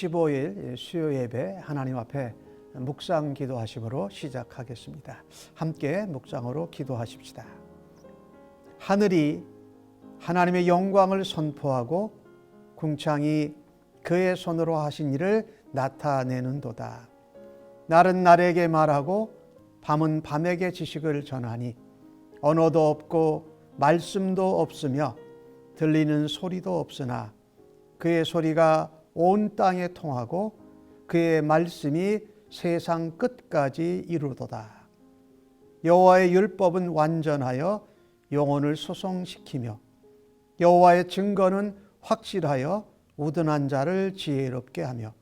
15일 수요 예배 하나님 앞에 묵상 기도하심으로 시작하겠습니다. 함께 묵상으로 기도하십시다. 하늘이 하나님의 영광을 선포하고 궁창이 그의 손으로 하신 일을 나타내는도다. 날은 날에게 말하고 밤은 밤에게 지식을 전하니 언어도 없고 말씀도 없으며 들리는 소리도 없으나 그의 소리가 온 땅에 통하고 그의 말씀이 세상 끝까지 이루도다. 여호와의 율법은 완전하여 영혼을 소성시키며 여호와의 증거는 확실하여 우둔한 자를 지혜롭게 하며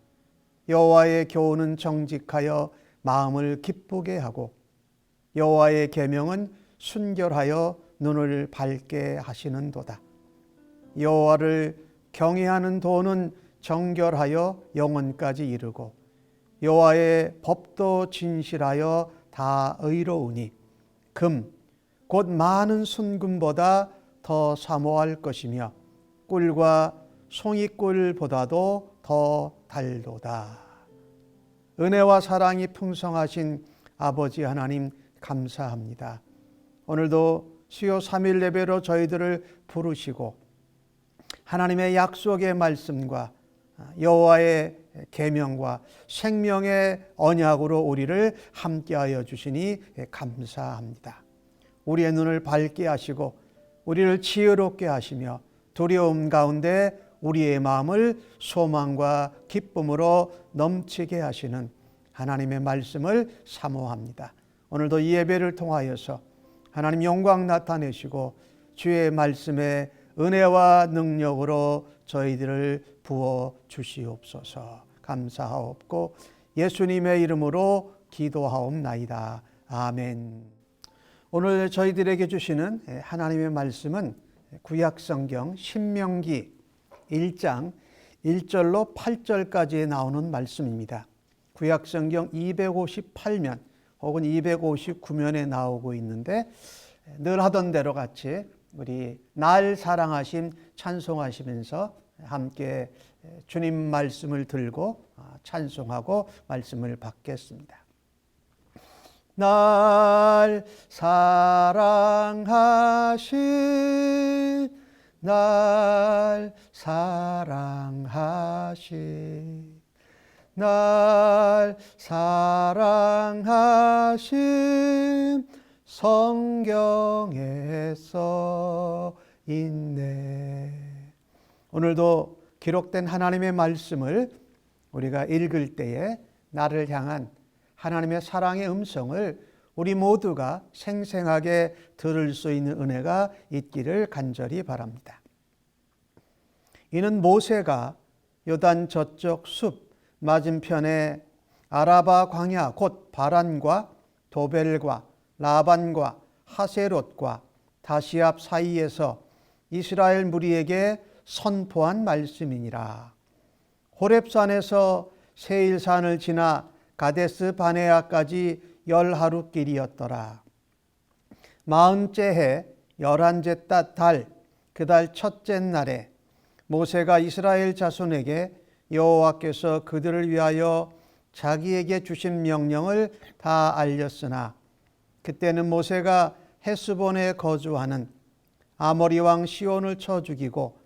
여호와의 교훈은 정직하여 마음을 기쁘게 하고 여호와의 계명은 순결하여 눈을 밝게 하시는도다. 여호와를 경외하는 도는 정결하여 영혼까지 이르고 여호와의 법도 진실하여 다 의로우니 금 곧 많은 순금보다 더 사모할 것이며 꿀과 송이꿀보다도 더 달도다. 은혜와 사랑이 풍성하신 아버지 하나님 감사합니다. 오늘도 수요 3일 예배로 저희들을 부르시고 하나님의 약속의 말씀과 여호와의 계명과 생명의 언약으로 우리를 함께하여 주시니 감사합니다. 우리의 눈을 밝게 하시고 우리를 지혜롭게 하시며 두려움 가운데 우리의 마음을 소망과 기쁨으로 넘치게 하시는 하나님의 말씀을 사모합니다. 오늘도 이 예배를 통하여서 하나님 영광 나타내시고 주의 말씀에 은혜와 능력으로 저희들을 부어 주시옵소서. 감사하옵고 예수님의 이름으로 기도하옵나이다. 아멘. 오늘 저희들에게 주시는 하나님의 말씀은 구약성경 신명기 1장 1절로 8절까지 나오는 말씀입니다. 구약성경 258면 혹은 259면에 나오고 있는데 늘 하던 대로 같이 우리 날 사랑하심 찬송하시면서 함께 주님 말씀을 들고 찬송하고 말씀을 받겠습니다. 날 사랑하신 날 사랑하신 날 사랑하신 성경에 써 있네. 오늘도 기록된 하나님의 말씀을 우리가 읽을 때에 나를 향한 하나님의 사랑의 음성을 우리 모두가 생생하게 들을 수 있는 은혜가 있기를 간절히 바랍니다. 이는 모세가 요단 저쪽 숲 맞은편에 아라바 광야 곧 바란과 도벨과 라반과 하세롯과 다시압 사이에서 이스라엘 무리에게 선포한 말씀이니라. 호렙산에서 세일산을 지나 가데스 바네아까지 10하루 길이었더라. 40째 해 11째 달 그 달 첫째 날에 모세가 이스라엘 자손에게 여호와께서 그들을 위하여 자기에게 주신 명령을 다 알렸으나 그때는 모세가 헤스본에 거주하는 아모리 왕 시온을 쳐 죽이고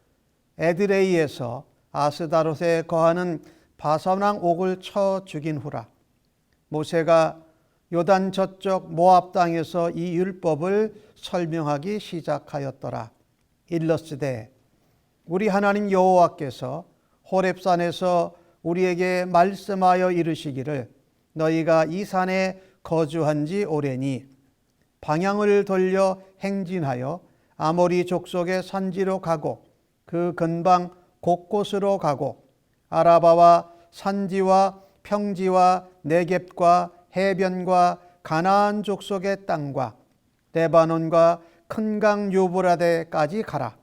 에드레이에서 아스다롯에 거하는 바산 왕 옥을 쳐 죽인 후라. 모세가 요단 저쪽 모압 땅에서 이 율법을 설명하기 시작하였더라. 일러스되 우리 하나님 여호와께서 호렙산에서 우리에게 말씀하여 이르시기를 너희가 이 산에 거주한 지 오래니 방향을 돌려 행진하여 아모리 족속의 산지로 가고 그 근방 곳곳으로 가고 아라바와 산지와 평지와 네겝과 해변과 가나안 족속의 땅과 레바논과 큰 강 유브라데까지 가라.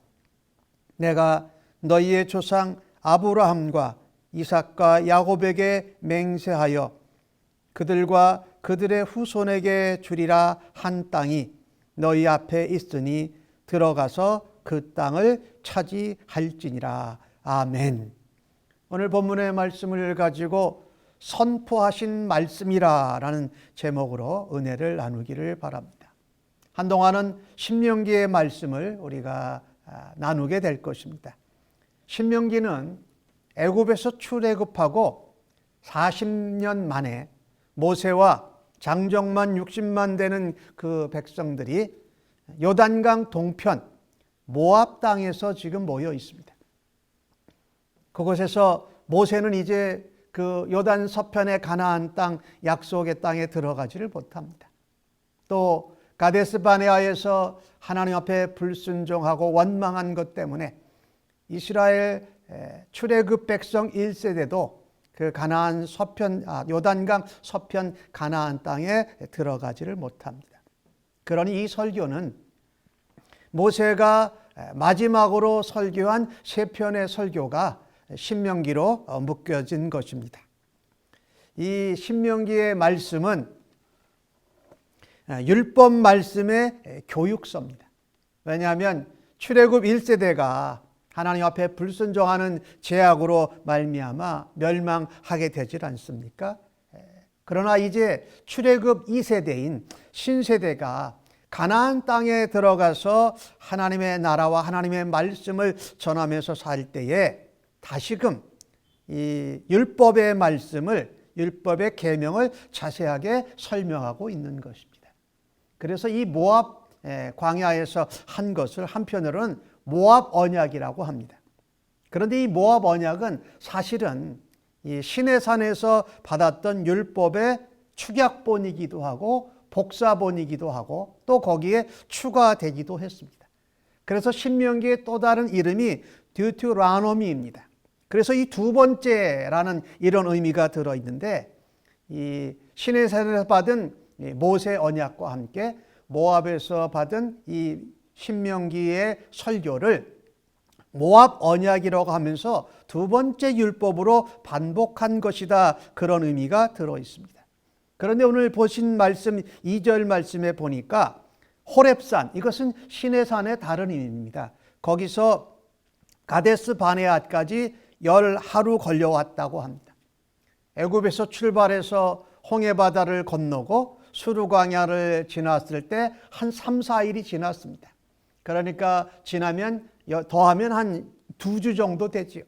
내가 너희의 조상 아브라함과 이삭과 야곱에게 맹세하여 그들과 그들의 후손에게 주리라 한 땅이 너희 앞에 있으니 들어가서 그 땅을 차지할지니라. 아멘. 오늘 본문의 말씀을 가지고 선포하신 말씀이라라는 제목으로 은혜를 나누기를 바랍니다. 한동안은 신명기의 말씀을 우리가 나누게 될 것입니다. 신명기는 애굽에서 출애굽하고 40년 만에 모세와 장정만 60만 되는 그 백성들이 요단강 동편 모압 땅에서 지금 모여 있습니다. 그곳에서 모세는 이제 그 요단 서편의 가나안 땅 약속의 땅에 들어가지를 못합니다. 또 가데스 바네아에서 하나님 앞에 불순종하고 원망한 것 때문에 이스라엘 출애굽 백성 1세대도 그 가나안 서편 요단강 서편 가나안 땅에 들어가지를 못합니다. 그러니 이 설교는 모세가 마지막으로 설교한 세 편의 설교가 신명기로 묶여진 것입니다. 이 신명기의 말씀은 율법 말씀의 교육서입니다. 왜냐하면 출애굽 1세대가 하나님 앞에 불순종하는 죄악으로 말미암아 멸망하게 되질 않습니까? 그러나 이제 출애굽 2세대인 신세대가 가나안 땅에 들어가서 하나님의 나라와 하나님의 말씀을 전하면서 살 때에 다시금 이 율법의 말씀을, 율법의 계명을 자세하게 설명하고 있는 것입니다. 그래서 이 모압 광야에서 한 것을 한편으로는 모압 언약이라고 합니다. 그런데 이 모압 언약은 사실은 이 시내산에서 받았던 율법의 축약본이기도 하고 복사본이기도 하고 또 거기에 추가되기도 했습니다. 그래서 신명기의 또 다른 이름이 듀투라노미입니다. 그래서 이 두 번째라는 이런 의미가 들어있는데 이 시내산에서 받은 모세 언약과 함께 모압에서 받은 이 신명기의 설교를 모압 언약이라고 하면서 두 번째 율법으로 반복한 것이다, 그런 의미가 들어있습니다. 그런데 오늘 보신 말씀 2절 말씀에 보니까 호렙산, 이것은 시내산의 다른 의미입니다. 거기서 가데스 바네아까지 10하루 걸려왔다고 합니다. 애굽에서 출발해서 홍해바다를 건너고 수르광야를 지났을 때 한 3, 4일이 지났습니다. 그러니까 지나면 더하면 한 2주 정도 되지요.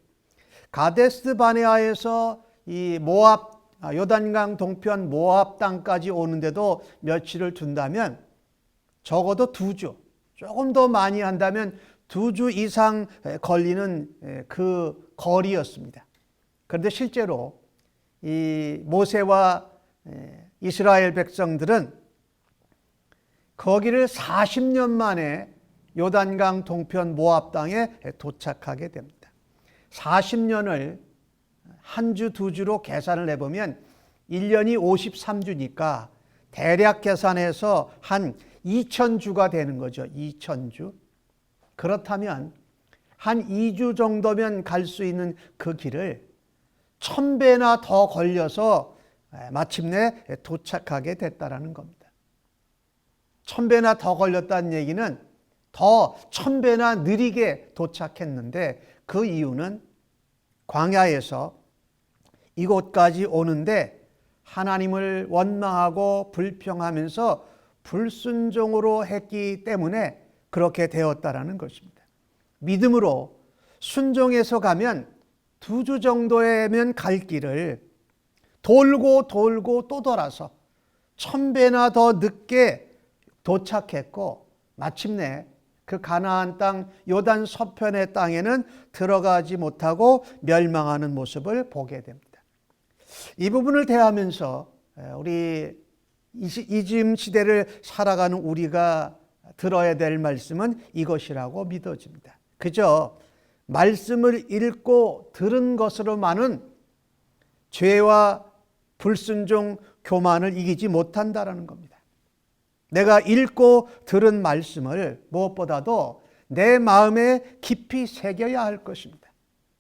가데스 바네아에서 이 모압 요단강 동편 모압 땅까지 오는데도 며칠을 둔다면 적어도 2주, 조금 더 많이 한다면 2주 이상 걸리는 그 거리였습니다. 그런데 실제로 이 모세와 이스라엘 백성들은 거기를 40년 만에 요단강 동편 모압 땅에 도착하게 됩니다. 40년을 한 주, 2주로 계산을 해보면 1년이 53주니까 대략 계산해서 한 2000주가 되는 거죠. 2000주. 그렇다면 한 2주 정도면 갈 수 있는 그 길을 1000배나 더 걸려서 마침내 도착하게 됐다라는 겁니다. 1000배나 더 걸렸다는 얘기는 더 1000배나 느리게 도착했는데 그 이유는 광야에서 이곳까지 오는데 하나님을 원망하고 불평하면서 불순종으로 했기 때문에 그렇게 되었다라는 것입니다. 믿음으로 순종해서 가면 2주 정도면 갈 길을 돌고 돌고 또 돌아서 1000배나 더 늦게 도착했고 마침내 그 가나안 땅 요단 서편의 땅에는 들어가지 못하고 멸망하는 모습을 보게 됩니다. 이 부분을 대하면서 우리 이즘 시대를 살아가는 우리가 들어야 될 말씀은 이것이라고 믿어집니다. 그저 말씀을 읽고 들은 것으로만은 죄와 불순종, 교만을 이기지 못한다라는 겁니다. 내가 읽고 들은 말씀을 무엇보다도 내 마음에 깊이 새겨야 할 것입니다.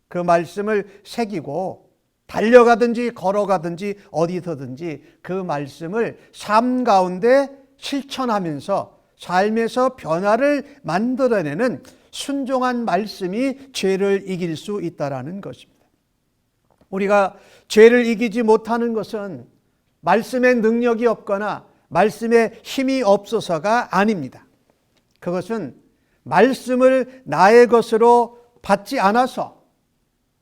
그 말씀을 새기고 달려가든지 걸어가든지 어디서든지 그 말씀을 삶 가운데 실천하면서 삶에서 변화를 만들어내는 순종한 말씀이 죄를 이길 수 있다라는 것입니다. 우리가 죄를 이기지 못하는 것은 말씀의 능력이 없거나 말씀의 힘이 없어서가 아닙니다. 그것은 말씀을 나의 것으로 받지 않아서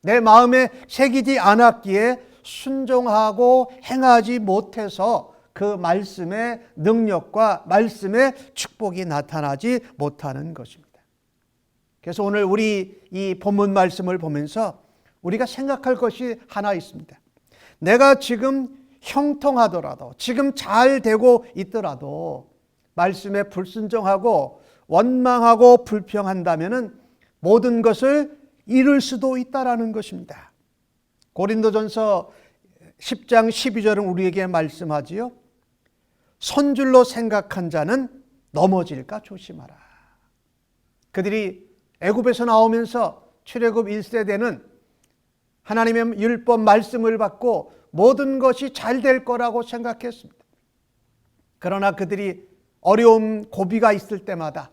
내 마음에 새기지 않았기에 순종하고 행하지 못해서 그 말씀의 능력과 말씀의 축복이 나타나지 못하는 것입니다. 그래서 오늘 우리 이 본문 말씀을 보면서 우리가 생각할 것이 하나 있습니다. 내가 지금 형통하더라도, 지금 잘 되고 있더라도 말씀에 불순종하고 원망하고 불평한다면 모든 것을 잃을 수도 있다라는 것입니다. 고린도전서 10장 12절은 우리에게 말씀하지요. 선줄로 생각한 자는 넘어질까 조심하라. 그들이 애굽에서 나오면서 출애굽 1세대는 하나님의 율법 말씀을 받고 모든 것이 잘 될 거라고 생각했습니다. 그러나 그들이 어려움 고비가 있을 때마다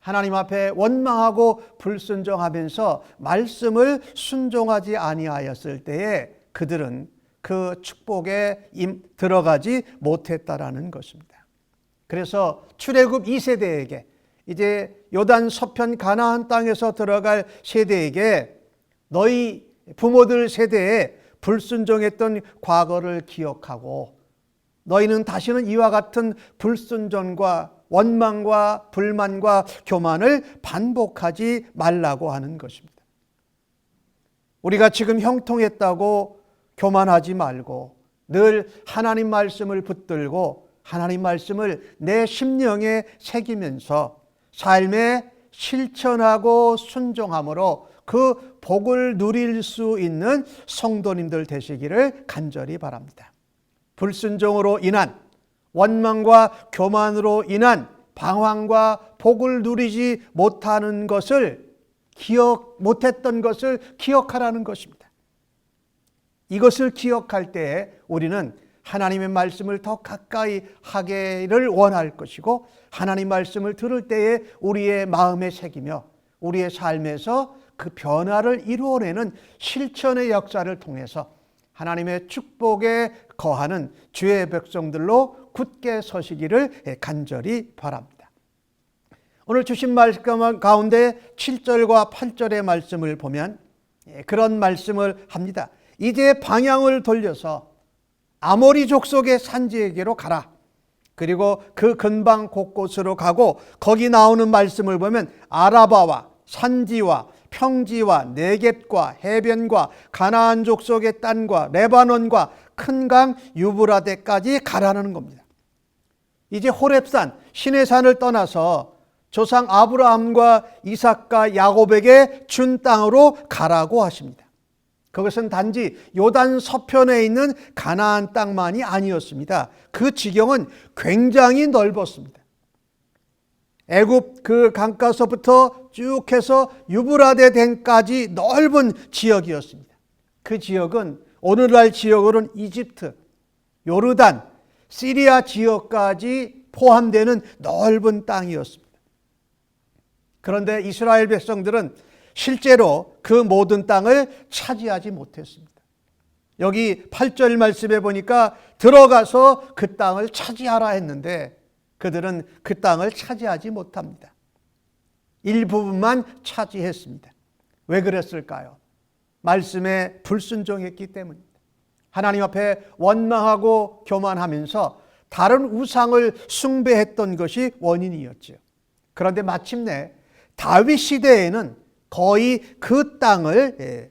하나님 앞에 원망하고 불순종하면서 말씀을 순종하지 아니하였을 때에 그들은 그 축복에 들어가지 못했다라는 것입니다. 그래서 출애굽 2세대에게 이제 요단 서편 가나안 땅에서 들어갈 세대에게 너희 부모들 세대에 불순종했던 과거를 기억하고 너희는 다시는 이와 같은 불순종과 원망과 불만과 교만을 반복하지 말라고 하는 것입니다. 우리가 지금 형통했다고 교만하지 말고 늘 하나님 말씀을 붙들고 하나님 말씀을 내 심령에 새기면서 삶에 실천하고 순종함으로 그 복을 누릴 수 있는 성도님들 되시기를 간절히 바랍니다. 불순종으로 인한 원망과 교만으로 인한 방황과 복을 누리지 못하는 것을 못했던 것을 기억하라는 것입니다. 이것을 기억할 때에 우리는 하나님의 말씀을 더 가까이 하기를 원할 것이고 하나님 말씀을 들을 때에 우리의 마음에 새기며 우리의 삶에서 그 변화를 이루어내는 실천의 역사를 통해서 하나님의 축복에 거하는 주의 백성들로 굳게 서시기를 간절히 바랍니다. 오늘 주신 말씀 가운데 7절과 8절의 말씀을 보면 그런 말씀을 합니다. 이제 방향을 돌려서 아모리 족속의 산지에게로 가라. 그리고 그 근방 곳곳으로 가고 거기 나오는 말씀을 보면 아라바와 산지와 평지와 네겝과 해변과 가나안 족속의 땅과 레바논과 큰 강 유브라데까지 가라는 겁니다. 이제 호렙산 신의 산을 떠나서 조상 아브라함과 이삭과 야곱에게 준 땅으로 가라고 하십니다. 그것은 단지 요단 서편에 있는 가나안 땅만이 아니었습니다. 그 지경은 굉장히 넓었습니다. 애굽 그 강가서부터 쭉 해서 유브라데 댐까지 넓은 지역이었습니다. 그 지역은 오늘날 지역으로는 이집트, 요르단, 시리아 지역까지 포함되는 넓은 땅이었습니다. 그런데 이스라엘 백성들은 실제로 그 모든 땅을 차지하지 못했습니다. 여기 8절 말씀에 보니까 들어가서 그 땅을 차지하라 했는데 그들은 그 땅을 차지하지 못합니다. 일부분만 차지했습니다. 왜 그랬을까요? 말씀에 불순종했기 때문입니다. 하나님 앞에 원망하고 교만하면서 다른 우상을 숭배했던 것이 원인이었죠. 그런데 마침내 다윗 시대에는 거의 그 땅을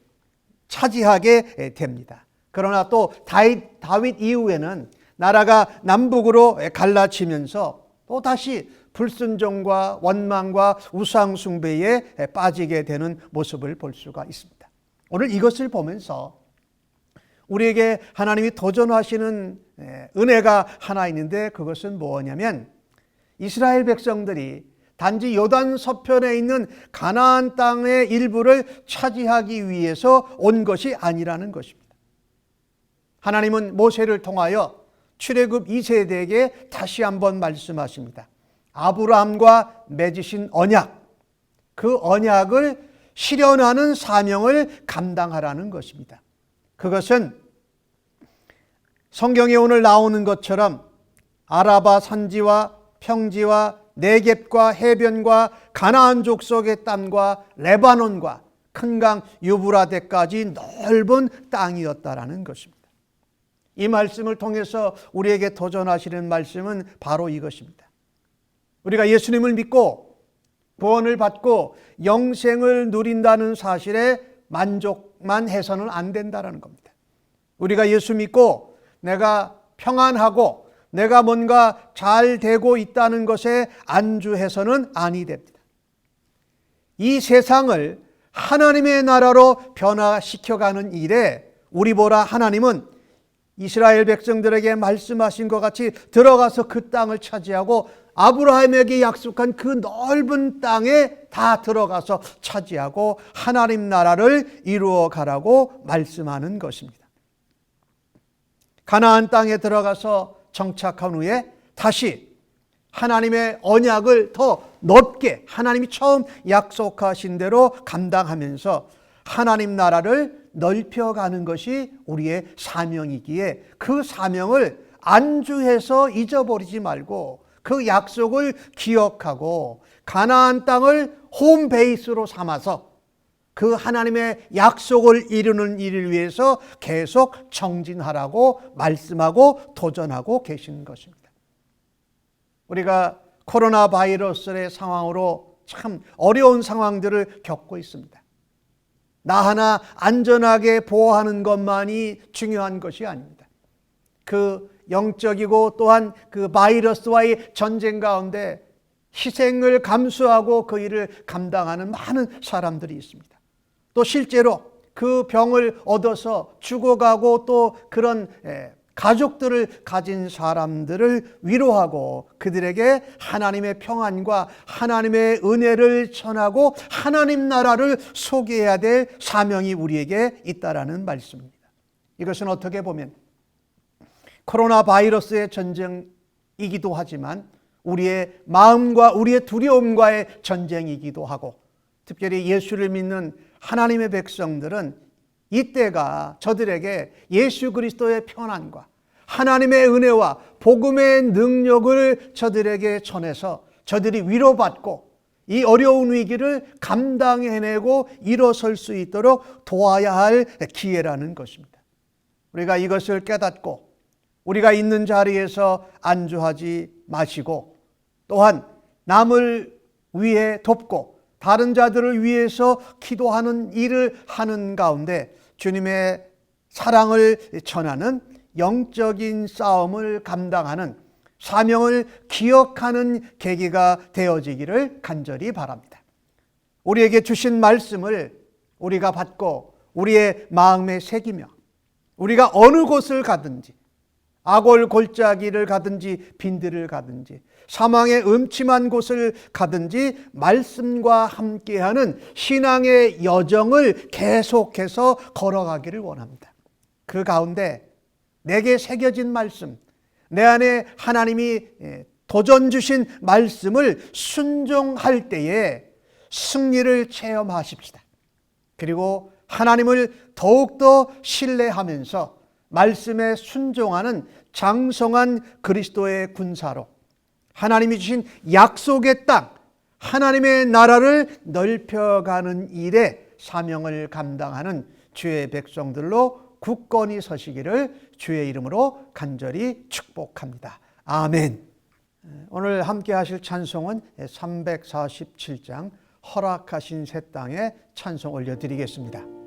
차지하게 됩니다. 그러나 또 다윗 이후에는 나라가 남북으로 갈라치면서 또 다시 불순종과 원망과 우상 숭배에 빠지게 되는 모습을 볼 수가 있습니다. 오늘 이것을 보면서 우리에게 하나님이 도전하시는 은혜가 하나 있는데 그것은 뭐냐면 이스라엘 백성들이 단지 요단 서편에 있는 가나안 땅의 일부를 차지하기 위해서 온 것이 아니라는 것입니다. 하나님은 모세를 통하여 출애굽 2세대에게 다시 한번 말씀하십니다. 아브라함과 맺으신 언약, 그 언약을 실현하는 사명을 감당하라는 것입니다. 그것은 성경에 오늘 나오는 것처럼 아라바 산지와 평지와 네겝과 해변과 가나안 족속의 땅과 레바논과 큰 강 유브라데까지 넓은 땅이었다라는 것입니다. 이 말씀을 통해서 우리에게 도전하시는 말씀은 바로 이것입니다. 우리가 예수님을 믿고 구원을 받고 영생을 누린다는 사실에 만족만 해서는 안 된다는 겁니다. 우리가 예수 믿고 내가 평안하고 내가 뭔가 잘 되고 있다는 것에 안주해서는 아니 됩니다. 이 세상을 하나님의 나라로 변화시켜가는 일에 우리 보라 하나님은 이스라엘 백성들에게 말씀하신 것 같이 들어가서 그 땅을 차지하고 아브라함에게 약속한 그 넓은 땅에 다 들어가서 차지하고 하나님 나라를 이루어 가라고 말씀하는 것입니다. 가나안 땅에 들어가서 정착한 후에 다시 하나님의 언약을 더 넓게 하나님이 처음 약속하신 대로 감당하면서 하나님 나라를 넓혀가는 것이 우리의 사명이기에 그 사명을 안주해서 잊어버리지 말고 그 약속을 기억하고 가나안 땅을 홈베이스로 삼아서 그 하나님의 약속을 이루는 일을 위해서 계속 정진하라고 말씀하고 도전하고 계신 것입니다. 우리가 코로나 바이러스의 상황으로 참 어려운 상황들을 겪고 있습니다. 나 하나 안전하게 보호하는 것만이 중요한 것이 아닙니다. 그 영적이고 또한 그 바이러스와의 전쟁 가운데 희생을 감수하고 그 일을 감당하는 많은 사람들이 있습니다. 또 실제로 그 병을 얻어서 죽어가고 또 그런 가족들을 가진 사람들을 위로하고 그들에게 하나님의 평안과 하나님의 은혜를 전하고 하나님 나라를 소개해야 될 사명이 우리에게 있다라는 말씀입니다. 이것은 어떻게 보면 코로나 바이러스의 전쟁이기도 하지만 우리의 마음과 우리의 두려움과의 전쟁이기도 하고 특별히 예수를 믿는 하나님의 백성들은 이때가 저들에게 예수 그리스도의 편안과 하나님의 은혜와 복음의 능력을 저들에게 전해서 저들이 위로받고 이 어려운 위기를 감당해내고 일어설 수 있도록 도와야 할 기회라는 것입니다. 우리가 이것을 깨닫고 우리가 있는 자리에서 안주하지 마시고 또한 남을 위해 돕고 다른 자들을 위해서 기도하는 일을 하는 가운데 주님의 사랑을 전하는 영적인 싸움을 감당하는 사명을 기억하는 계기가 되어지기를 간절히 바랍니다. 우리에게 주신 말씀을 우리가 받고 우리의 마음에 새기며 우리가 어느 곳을 가든지 악골 골짜기를 가든지 빈들을 가든지 사망의 음침한 곳을 가든지 말씀과 함께하는 신앙의 여정을 계속해서 걸어가기를 원합니다. 그 가운데 내게 새겨진 말씀, 내 안에 하나님이 도전 주신 말씀을 순종할 때에 승리를 체험하십시다. 그리고 하나님을 더욱더 신뢰하면서 말씀에 순종하는 장성한 그리스도의 군사로 하나님이 주신 약속의 땅, 하나님의 나라를 넓혀가는 일에 사명을 감당하는 주의 백성들로 굳건히 서시기를 주의 이름으로 간절히 축복합니다. 아멘. 오늘 함께 하실 찬송은 347장 허락하신 새 땅에 찬송 올려드리겠습니다.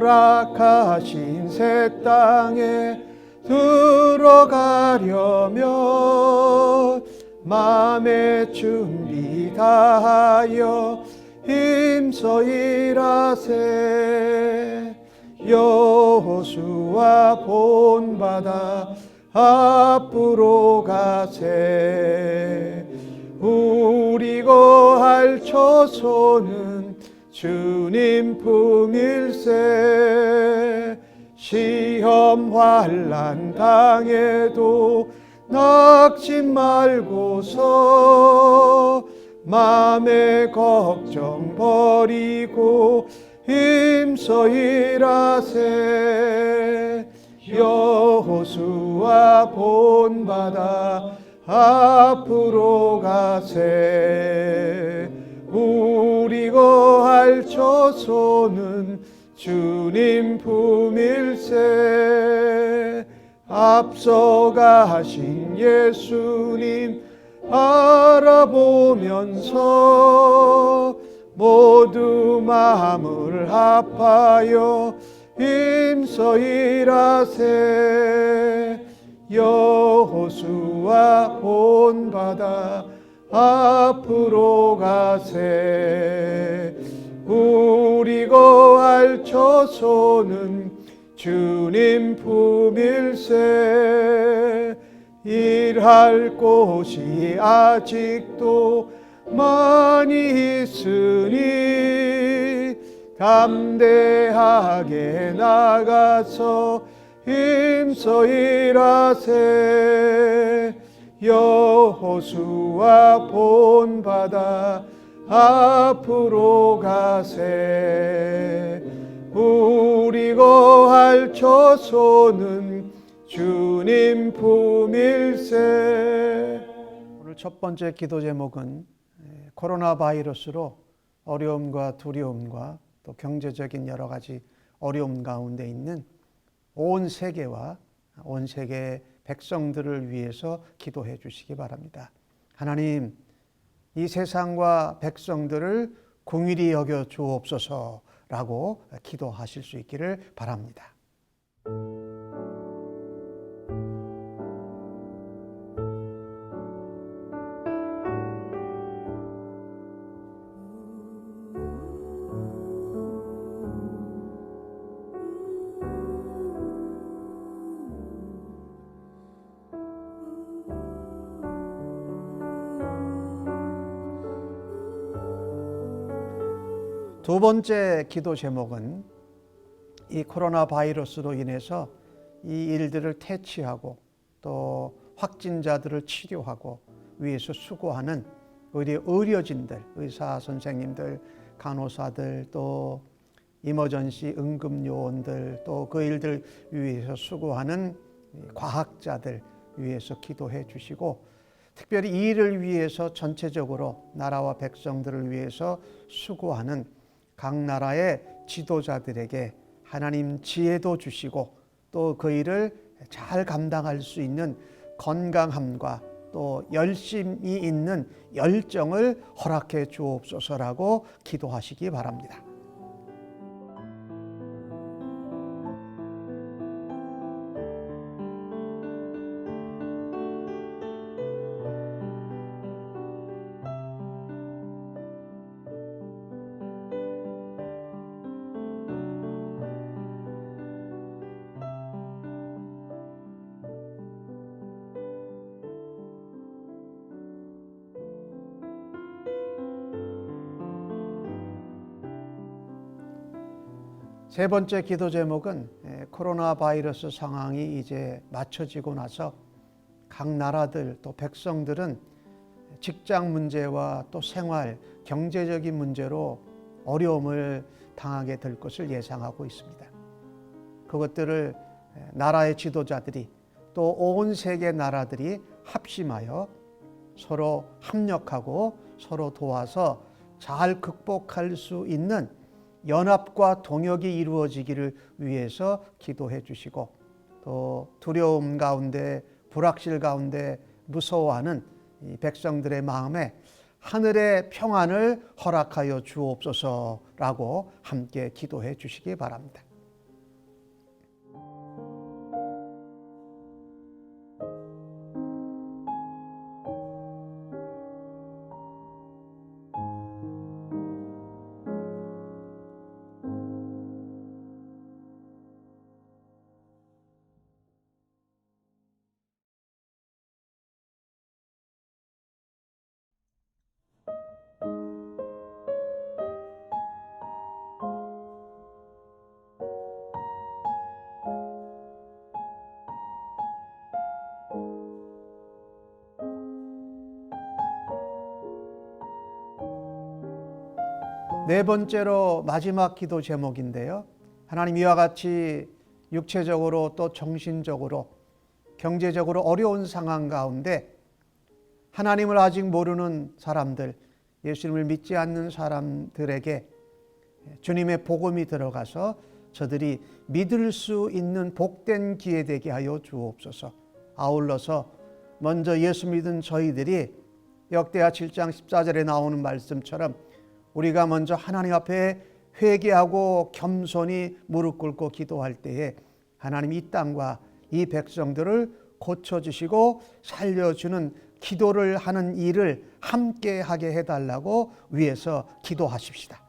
허락하신 새 땅에 들어가려면 마음의 준비 다하여 힘써 일하세. 여호수아 본받아 앞으로 가세. 우리 거할 처소는 주님 품일세. 시험 환난 당해도 낙심 말고서 맘의 걱정 버리고 힘써 일하세. 여호수아 본받아 앞으로 가세. 우리 거할 처소는 주님 품일세. 앞서가신 예수님 바라보면서 모두 마음을 합하여 힘써 일하세. 여호수아 본받아 앞으로 가세. 우리 거할 처소는 주님 품일세. 일할 곳이 아직도 많이 있으니 담대하게 나가서 힘써 일하세. 여호수아 본받아 앞으로 가세. 우리 거할 처소는 주님 품일세. 오늘 첫 번째 기도 제목은 코로나 바이러스로 어려움과 두려움과 또 경제적인 여러 가지 어려움 가운데 있는 온 세계와 온 세계 백성들을 위해서 기도해 주시기 바랍니다. 하나님, 이 세상과 백성들을 긍휼히 여겨 주옵소서라고 기도하실 수 있기를 바랍니다. 두 번째 기도 제목은 이 코로나 바이러스로 인해서 이 일들을 퇴치하고 또 확진자들을 치료하고 위해서 수고하는 우리 의료진들, 의사 선생님들, 간호사들, 또 이머전시 응급요원들, 또 그 일들 위해서 수고하는 과학자들 위해서 기도해 주시고, 특별히 이 일을 위해서 전체적으로 나라와 백성들을 위해서 수고하는 각 나라의 지도자들에게 하나님 지혜도 주시고 또 그 일을 잘 감당할 수 있는 건강함과 또 열심이 있는 열정을 허락해 주옵소서라고 기도하시기 바랍니다. 세 번째 기도 제목은 코로나 바이러스 상황이 이제 맞춰지고 나서 각 나라들 또 백성들은 직장 문제와 또 생활, 경제적인 문제로 어려움을 당하게 될 것을 예상하고 있습니다. 그것들을 나라의 지도자들이 또 온 세계 나라들이 합심하여 서로 협력하고 서로 도와서 잘 극복할 수 있는 연합과 동역이 이루어지기를 위해서 기도해 주시고, 또 두려움 가운데 불확실 가운데 무서워하는 이 백성들의 마음에 하늘의 평안을 허락하여 주옵소서라고 함께 기도해 주시기 바랍니다. 네 번째로 마지막 기도 제목인데요. 하나님, 이와 같이 육체적으로 또 정신적으로 경제적으로 어려운 상황 가운데 하나님을 아직 모르는 사람들, 예수님을 믿지 않는 사람들에게 주님의 복음이 들어가서 저들이 믿을 수 있는 복된 기회 되게 하여 주옵소서. 아울러서 먼저 예수 믿은 저희들이 역대하 7장 14절에 나오는 말씀처럼 우리가 먼저 하나님 앞에 회개하고 겸손히 무릎 꿇고 기도할 때에 하나님 이 땅과 이 백성들을 고쳐주시고 살려주는 기도를 하는 일을 함께 하게 해달라고 위에서 기도하십시다.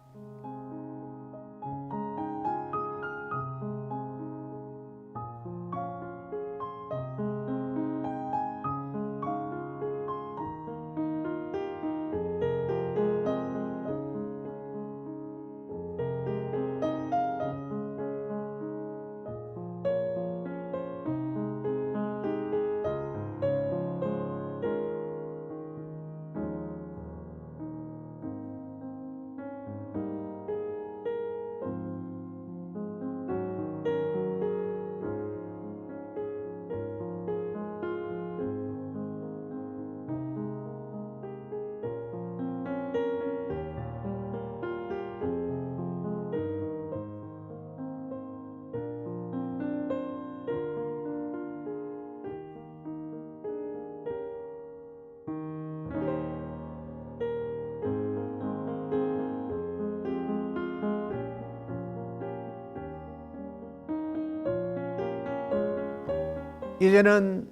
이제는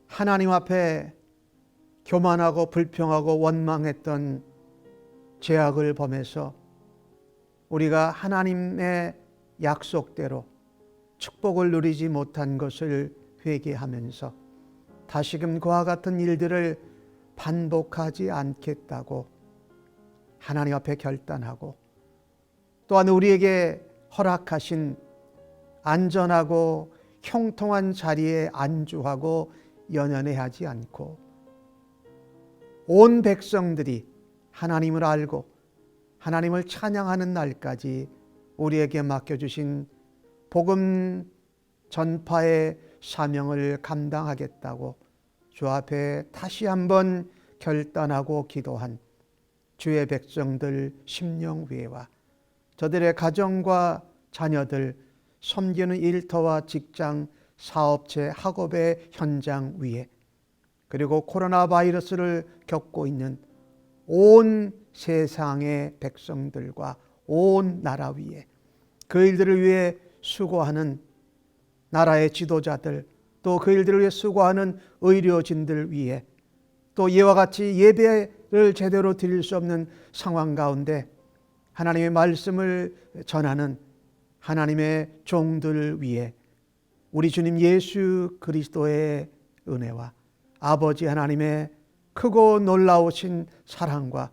하나님 앞에 교만하고 불평하고 원망했던 죄악을 범해서 우리가 하나님의 약속대로 축복을 누리지 못한 것을 회개하면서 다시금 그와 같은 일들을 반복하지 않겠다고 하나님 앞에 결단하고, 또한 우리에게 허락하신 안전하고 형통한 자리에 안주하고 연연해하지 않고 온 백성들이 하나님을 알고 하나님을 찬양하는 날까지 우리에게 맡겨주신 복음 전파의 사명을 감당하겠다고 주 앞에 다시 한번 결단하고 기도한 주의 백성들 심령위에와 저들의 가정과 자녀들, 섬기는 일터와 직장, 사업체, 학업의 현장 위에, 그리고 코로나 바이러스를 겪고 있는 온 세상의 백성들과 온 나라 위에, 그 일들을 위해 수고하는 나라의 지도자들, 또 그 일들을 위해 수고하는 의료진들 위에, 또 이와 같이 예배를 제대로 드릴 수 없는 상황 가운데 하나님의 말씀을 전하는 하나님의 종들 위에 우리 주님 예수 그리스도의 은혜와 아버지 하나님의 크고 놀라우신 사랑과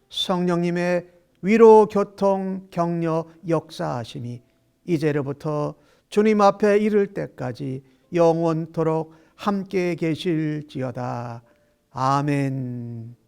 성령님의 위로, 교통, 격려, 역사하심이 이제로부터 주님 앞에 이를 때까지 영원토록 함께 계실지어다. 아멘.